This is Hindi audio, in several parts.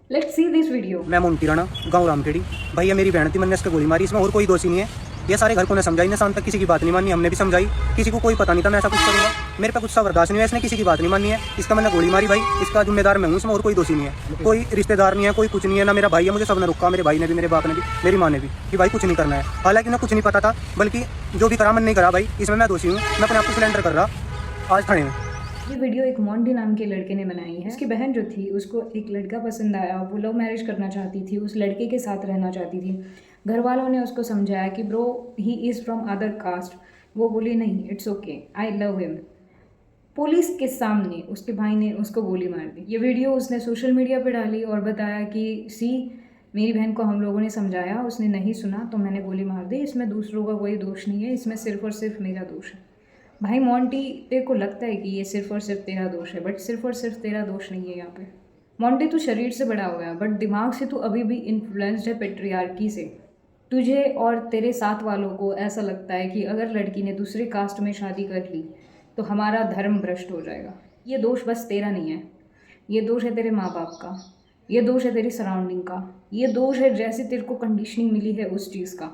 Let's see this video. मैं मोंटी राणा, गाँव रामखेड़ी। भैया मेरी बहन थी, मैंने इसके गोली मारी, इसमें और कोई दोषी नहीं है। ये सारे घर को ने समझाई, ने शाम तक किसी की बात नहीं मानी, हमने भी समझाई, किसी को कोई पता नहीं था मैं ऐसा कुछ करूँगा। मेरे पे कुछ बर्दाश्त नहीं है, इसने किसी की बात नहीं मानी है, इसका मैंने गोली मारी भाई, इसका जिम्मेदार मैं हूँ, इसमें और कोई दोषी नहीं है, कोई रिश्तेदार नहीं है, कोई कुछ नहीं है, ना मेरा भाई है, मुझे सबने रुका, मेरे भाई ने भी, मेरे बाप ने भी, मेरी माँ ने भी, कि भाई कुछ नहीं करना है। हालांकि उन्हें कुछ नहीं पता था, बल्कि जो भी करा मैंने नहीं करा भाई, इसमें मैं दोषी हूँ, मैं अपने आप को सिलेंडर कर रहा आज खड़े हैं। ये वीडियो एक मोंटी नाम के लड़के ने बनाई है। उसकी बहन जो थी उसको एक लड़का पसंद आया, वो लव मैरिज करना चाहती थी, उस लड़के के साथ रहना चाहती थी। घर वालों ने उसको समझाया कि bro he is from other caste. वो बोली नहीं, it's okay, I love him. Police के सामने उसके भाई ने उसको गोली मार दी। ये वीडियो उसने सोशल मीडिया पे डाली और बताया कि सी मेरी बहन को हम लोगों ने समझाया, उसने नहीं सुना तो मैंने गोली मार दी। इसमें दूसरों का कोई दोष नहीं है, इसमें सिर्फ और सिर्फ मेरा दोष है। भाई मोंटी, तेरे को लगता है कि ये सिर्फ और सिर्फ तेरा दोष है, बट सिर्फ और सिर्फ तेरा दोष नहीं है यहाँ पे। मोंटी तू शरीर से बड़ा हो गया, बट दिमाग से तू अभी भी इन्फ्लुएंस्ड है पेट्रियार्की से। तुझे और तेरे साथ वालों को ऐसा लगता है कि अगर लड़की ने दूसरे कास्ट में शादी कर ली तो हमारा धर्म भ्रष्ट हो जाएगा। ये दोष बस तेरा नहीं है, ये दोष है तेरे माँ बाप का, ये दोष है तेरी सराउंडिंग का, ये दोष है जैसे तेरे को कंडीशनिंग मिली है उस चीज़ का।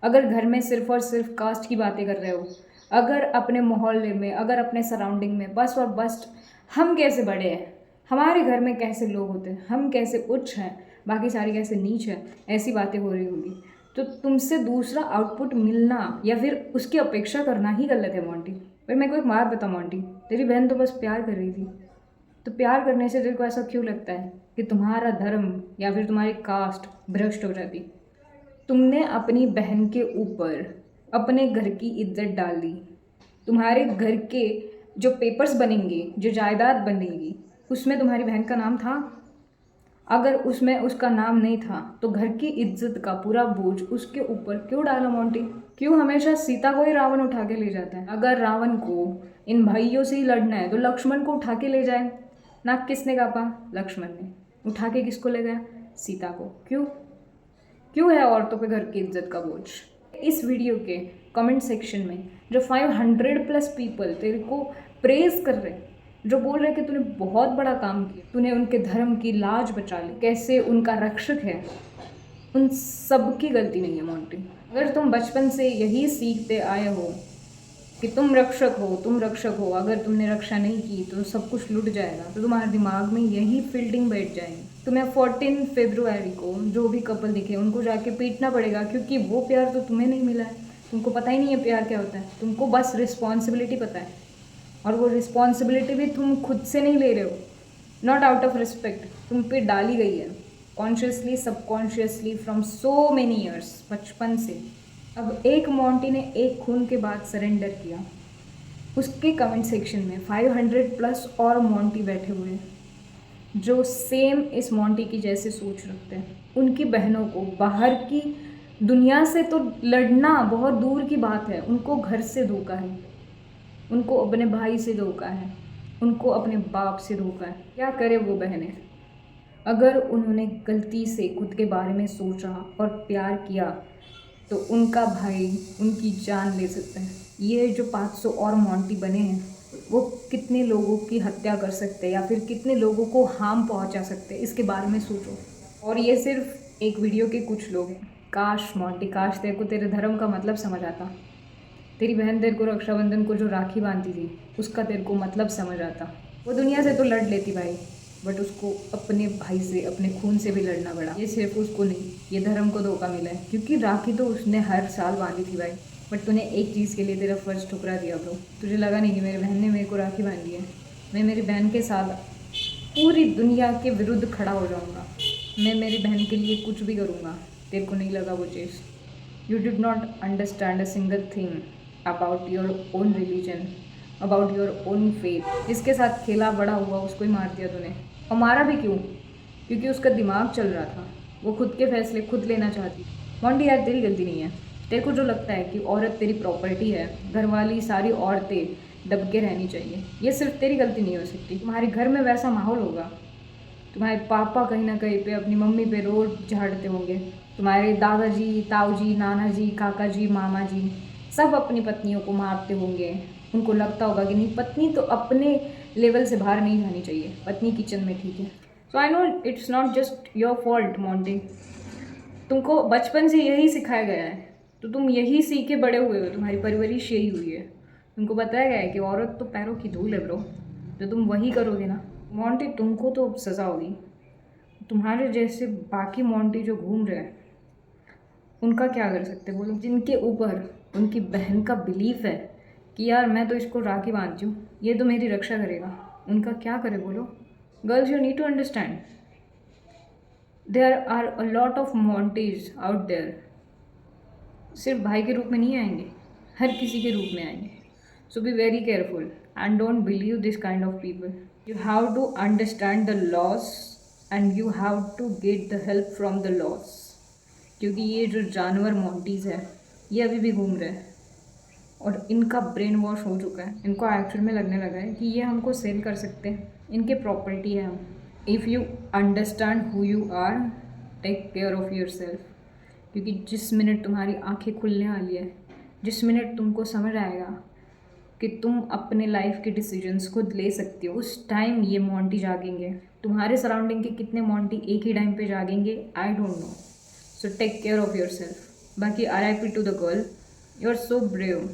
अगर घर में सिर्फ और सिर्फ कास्ट की बातें कर रहे हो, अगर अपने मोहल्ले में, अगर अपने सराउंडिंग में बस और बस हम कैसे बड़े हैं, हमारे घर में कैसे लोग होते हैं, हम कैसे उच्च हैं, बाकी सारी कैसे नीच है, ऐसी बातें हो रही होगी, तो तुमसे दूसरा आउटपुट मिलना या फिर उसकी अपेक्षा करना ही गलत है मोंटी। पर मेरे को एक बात बता मोंटी, तेरी बहन तो बस प्यार कर रही थी, तो प्यार करने से तेरे को ऐसा क्यों लगता है कि तुम्हारा धर्म या फिर तुम्हारी कास्ट भ्रष्ट हो जाती? तुमने अपनी बहन के ऊपर अपने घर की इज्जत डाल दी। तुम्हारे घर के जो पेपर्स बनेंगे, जो जायदाद बनेगी, उसमें तुम्हारी बहन का नाम था। अगर उसमें उसका नाम नहीं था तो घर की इज्जत का पूरा बोझ उसके ऊपर क्यों डाला मोंटी? क्यों हमेशा सीता को ही रावण उठा के ले जाता है? अगर रावण को इन भाइयों से ही लड़ना है तो लक्ष्मण को उठा के ले जाए। नाक किसने कापा? लक्ष्मण ने। उठा के किसको ले गया? सीता को। क्यों क्यों है औरतों पे घर की इज्जत का बोझ? इस वीडियो के कमेंट सेक्शन में जो 500 प्लस पीपल तेरे को प्रेज कर रहे हैं, जो बोल रहे हैं कि तूने बहुत बड़ा काम किया, तूने उनके धर्म की लाज बचा ली, कैसे उनका रक्षक है, उन सब की गलती नहीं है मोंटी। अगर तुम बचपन से यही सीखते आए हो कि तुम रक्षक हो, तुम रक्षक हो, अगर तुमने रक्षा नहीं की तो सब कुछ लुट जाएगा, तो तुम्हारे दिमाग में यही फील्डिंग बैठ जाएगी। तुम्हें 14 फरवरी को जो भी कपल दिखे उनको जाके पीटना पड़ेगा, क्योंकि वो प्यार तो तुम्हें नहीं मिला है। तुमको पता ही नहीं है प्यार क्या होता है, तुमको बस रिस्पॉन्सिबिलिटी पता है, और वो रिस्पॉन्सिबिलिटी भी तुम खुद से नहीं ले रहे हो, नॉट आउट ऑफ रिस्पेक्ट, तुम पे डाली गई है consciously, subconsciously, from so many years, बचपन से। अब एक मोंटी ने एक खून के बाद सरेंडर किया, उसके कमेंट सेक्शन में 500 प्लस और मोंटी बैठे हुए हैं जो सेम इस मोंटी की जैसे सोच रखते हैं। उनकी बहनों को बाहर की दुनिया से तो लड़ना बहुत दूर की बात है, उनको घर से धोखा है, उनको अपने भाई से धोखा है, उनको अपने बाप से धोखा है। क्या करे वो बहनें? अगर उन्होंने गलती से खुद के बारे में सोचा और प्यार किया तो उनका भाई उनकी जान ले सकता है। ये जो 500 और मोंटी बने हैं वो कितने लोगों की हत्या कर सकते हैं या फिर कितने लोगों को हार्म पहुंचा सकते हैं, इसके बारे में सोचो। और ये सिर्फ एक वीडियो के कुछ लोग हैं। काश मोंटी, काश तेरे को तेरे धर्म का मतलब समझ आता। तेरी बहन तेरे को रक्षाबंधन को जो राखी बांधती थी उसका तेरे को मतलब समझ आता। वो दुनिया से तो लड़ लेती भाई, बट उसको अपने भाई से, अपने खून से भी लड़ना पड़ा। ये सिर्फ उसको नहीं, ये धर्म को धोखा मिला है, क्योंकि राखी तो उसने हर साल बांधी थी भाई, बट तूने एक चीज़ के लिए तेरा फ़र्ज ठुकरा दिया ब्रो। तुझे लगा नहीं कि मेरी बहन ने मेरे को राखी बांधी है, मैं मेरी बहन के साथ पूरी दुनिया के विरुद्ध खड़ा हो जाऊँगा, मैं मेरी बहन के लिए कुछ भी करूँगा। तेरे को नहीं लगा वो चीज़। You did not understand a single thing about your own religion, about your own faith. जिसके साथ खेला बड़ा हुआ उसको ही मार दिया तूने। और मारा भी क्यों? क्योंकि उसका दिमाग चल रहा था, वो खुद के फैसले खुद लेना चाहती। मोंटी यार तेरी गलती नहीं है। तेरे को जो लगता है कि औरत तेरी प्रॉपर्टी है, घर वाली सारी औरतें दब के रहनी चाहिए, ये सिर्फ तेरी गलती नहीं हो सकती। तुम्हारे घर में वैसा माहौल होगा, तुम्हारे पापा कहीं ना कहीं पे अपनी मम्मी पे रोड झाड़ते होंगे, तुम्हारे दादाजी, ताऊजी, नाना जी, काका जी, मामा जी सब अपनी पत्नियों को मारते होंगे। उनको लगता होगा कि नहीं, पत्नी तो अपने लेवल से बाहर नहीं जानी चाहिए, पत्नी किचन में ठीक है। तो I know it's not just your fault Monty, तुमको बचपन से यही सिखाया गया है, तो तुम यही सीख के बड़े हुए हो, तुम्हारी परवरिश यही हुई है। तुमको बताया गया है कि औरत तो पैरों की धूल है ब्रो, तो तुम वही करोगे ना। मोंटी तुमको तो सज़ा होगी, तुम्हारे जैसे बाकी मोंटी जो घूम रहे हैं उनका क्या कर सकते बोलो, जिनके ऊपर उनकी बहन का बिलीफ है कि यार मैं तो इसको राखी बांधती हूँ, ये तो मेरी रक्षा करेगा, उनका क्या करे बोलो। Girls you need to understand there are a lot of monties out there, सिर्फ भाई के रूप में नहीं आएंगे, हर किसी के रूप में आएंगे। So be very careful and don't believe this kind of people. You have to understand the laws and you have to get the help from the laws, क्योंकि ये जो जानवर मोंटीज़ है ये अभी भी घूम रहे हैं और इनका ब्रेन वॉश हो चुका है। इनको एक्चुअल में लगने लगा है कि ये हमको सेल कर सकते हैं, इनके प्रॉपर्टी है हम। If you understand who you are, take care of your self, क्योंकि जिस मिनट तुम्हारी आंखें खुलने वाली है, जिस मिनट तुमको समझ आएगा कि तुम अपने लाइफ के डिसीजंस खुद ले सकते हो, उस टाइम ये मोंटी जागेंगे। तुम्हारे सराउंडिंग के कितने मोंटी एक ही टाइम पे जागेंगे I don't know. So take care of your self. बाकी RIP to the girl, you are so brave,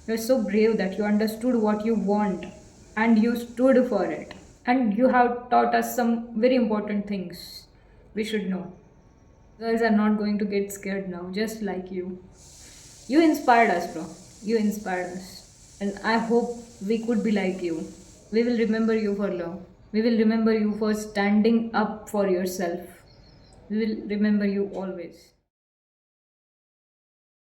you are so brave that you understood what you want and you stood for it, and you have taught us some very important things we should know. Girls are not going to get scared now, just like you. You inspired us, bro. You inspired us, and I hope we could be like you. We will remember you for love. We will remember you for standing up for yourself. We will remember you always.